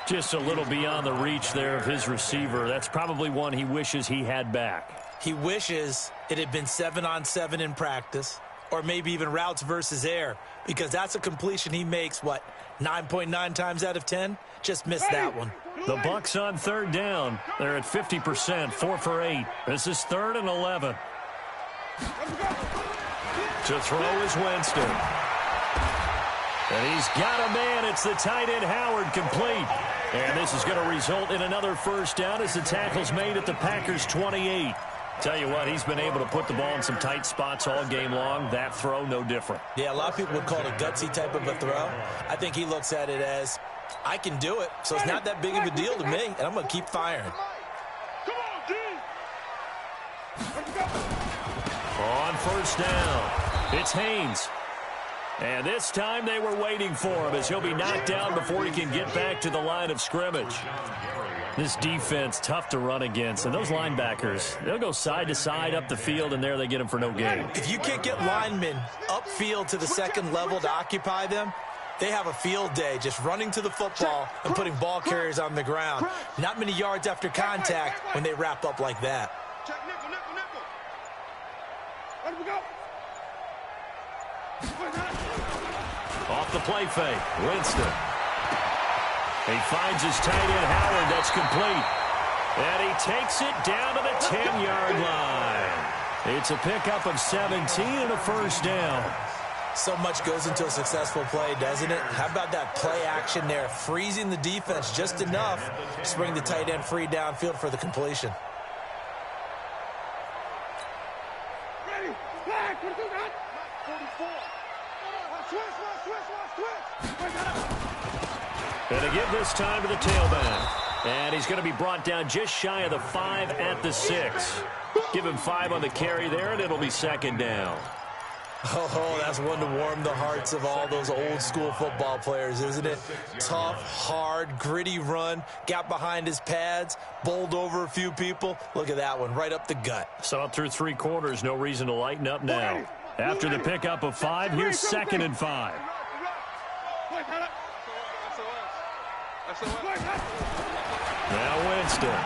Just a little beyond the reach there of his receiver. That's probably one he wishes he had back. He wishes it had been 7-on-7 in practice, or maybe even routes versus air, because that's a completion he makes, 9.9 times out of 10? Just missed that one. The Bucs on third down. They're at 50%, 4 for 8. This is 3rd and 11. To throw is Winston. And he's got a man. It's the tight end Howard, complete. And this is going to result in another first down as the tackle's made at the Packers' 28. Tell you what, he's been able to put the ball in some tight spots all game long. That throw, no different. Yeah, a lot of people would call it a gutsy type of a throw. I think he looks at it as, I can do it, so it's not that big of a deal to me, and I'm going to keep firing. On first down, it's Haynes. And this time they were waiting for him as he'll be knocked down before he can get back to the line of scrimmage. This defense, tough to run against. And those linebackers, they'll go side to side up the field, and there they get him for no gain. If you can't get linemen upfield to the second level to occupy them, they have a field day just running to the football and putting ball carriers on the ground. Not many yards after contact when they wrap up like that. Off the play fake, Winston. He finds his tight end Howard. That's complete. And he takes it down to the 10-yard line. It's a pickup of 17 and a first down. So much goes into a successful play, doesn't it? How about that play action there, freezing the defense just enough to bring the tight end free downfield for the completion. Ready, flag, what do that? 44. And to give this time to the tailback. And he's going to be brought down just shy of the 5 at the 6. Give him 5 on the carry there, and it'll be second down. Oh, that's one to warm the hearts of all those old-school football players, isn't it? Tough, hard, gritty run, got behind his pads, bowled over a few people. Look at that one, right up the gut. Saw it through 3 quarters, no reason to lighten up now. After the pickup of 5, here's 2nd and 5. Now Winston.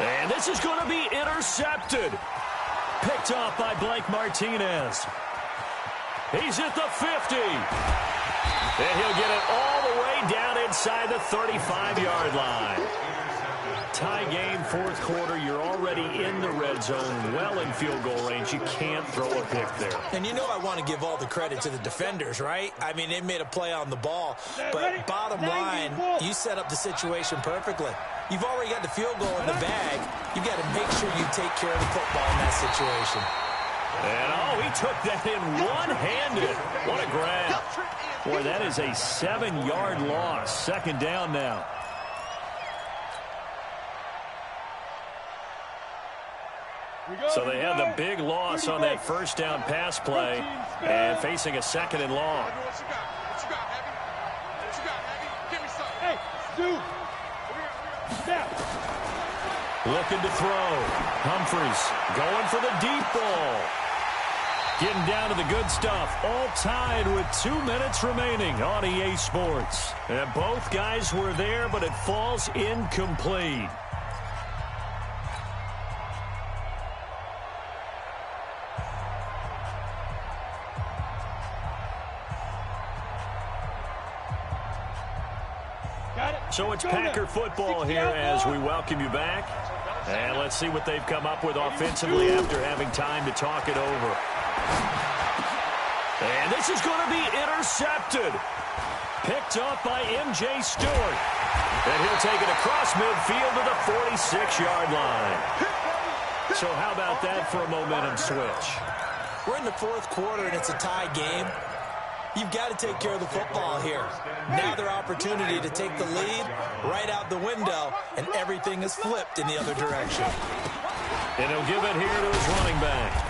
And this is going to be intercepted. Picked off by Blake Martinez. He's at the 50. And he'll get it all the way down inside the 35-yard line. Tie game, 4th quarter. You're already in the red zone, well in field goal range. You can't throw a pick there. And you know I want to give all the credit to the defenders, right? I mean, they made a play on the ball. But bottom line, you set up the situation perfectly. You've already got the field goal in the bag. You've got to make sure you take care of the football in that situation. And, he took that in one-handed. What a grab. Boy, that is a 7-yard loss. 2nd down now. So they had the big loss on that first down pass play and facing a 2nd and long. Hey, dude. Looking to throw. Humphries going for the deep ball. Getting down to the good stuff. All tied with 2 minutes remaining on EA Sports. And both guys were there, but it falls incomplete. So it's Packer football here as we welcome you back. And let's see what they've come up with offensively after having time to talk it over. And this is going to be intercepted. Picked up by M.J. Stewart. And he'll take it across midfield to the 46-yard line. So how about that for a momentum switch? We're in the 4th quarter, and it's a tie game. You've got to take care of the football here. Now their opportunity to take the lead right out the window, and everything is flipped in the other direction. And he'll give it here to his running back.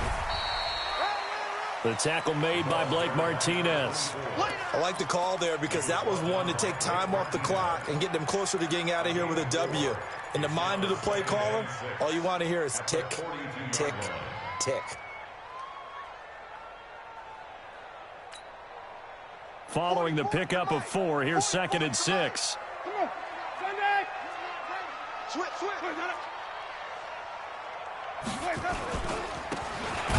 The tackle made by Blake Martinez. I like the call there because that was one to take time off the clock and get them closer to getting out of here with a W. In the mind of the play caller, all you want to hear is tick, tick, tick. Following the pickup of 4, here's 2nd and 6.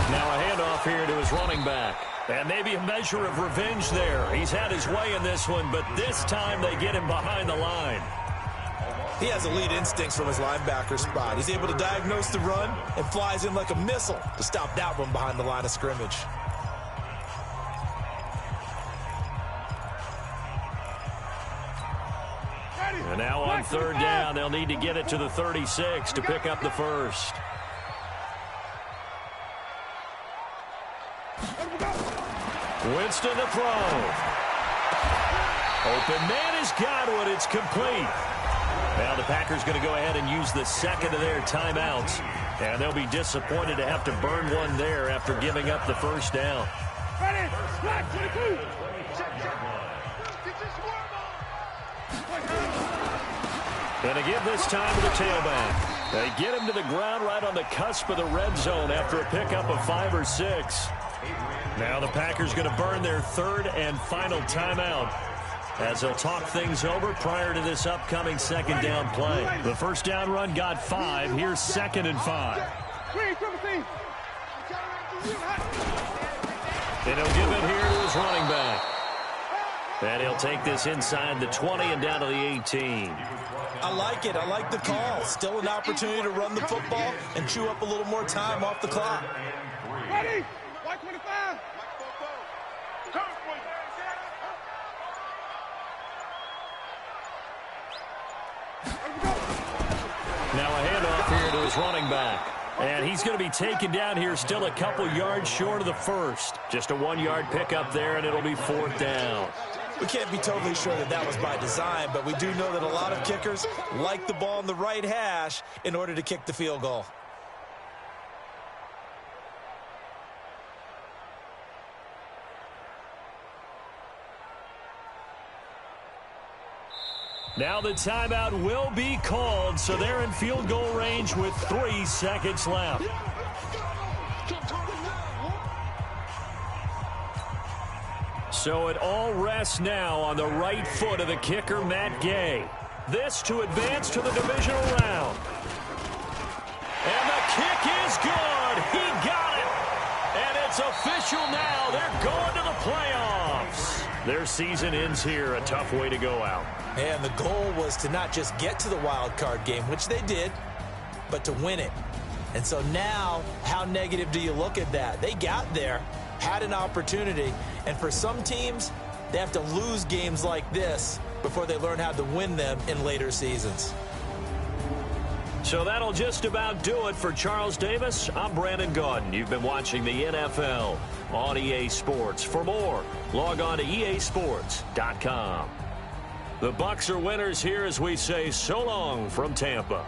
Now a handoff here to his running back. And maybe a measure of revenge there. He's had his way in this one, but this time they get him behind the line. He has elite instincts from his linebacker spot. He's able to diagnose the run and flies in like a missile to stop that one behind the line of scrimmage. And now on third down, they'll need to get it to the 36 to pick up the first. Winston to throw. Open man has got it. It's complete. Now the Packers going to go ahead and use the second of their timeouts. And they'll be disappointed to have to burn one there after giving up the first down. Ready, flat, 22. And to give this time to the tailback. They get him to the ground right on the cusp of the red zone after a pickup of 5 or 6. Now the Packers going to burn their third and final timeout as they'll talk things over prior to this upcoming second down play. The first down run got 5. Here's 2nd and 5. And he'll give it here to his running back. And he'll take this inside the 20 and down to the 18. I like it. I like the call. Still an opportunity to run the football and chew up a little more time off the clock. Ready, white 25. Now a handoff here to his running back. And he's going to be taken down here still a couple yards short of the first. Just a 1-yard pickup there, and it'll be 4th down. We can't be totally sure that that was by design, but we do know that a lot of kickers like the ball in the right hash in order to kick the field goal. Now the timeout will be called, so they're in field goal range with 3 seconds left. So it all rests now on the right foot of the kicker, Matt Gay. This to advance to the divisional round. And the kick is good. He got it. And it's official now. They're going to the playoffs. Their season ends here. A tough way to go out. And the goal was to not just get to the wild card game, which they did, but to win it. And so now, how negative do you look at that? They got there, had an opportunity, and for some teams, they have to lose games like this before they learn how to win them in later seasons. So that'll just about do it for Charles Davis. I'm Brandon Gaudin. You've been watching the NFL on EA Sports. For more, log on to easports.com. The Bucs are winners here as we say so long from Tampa.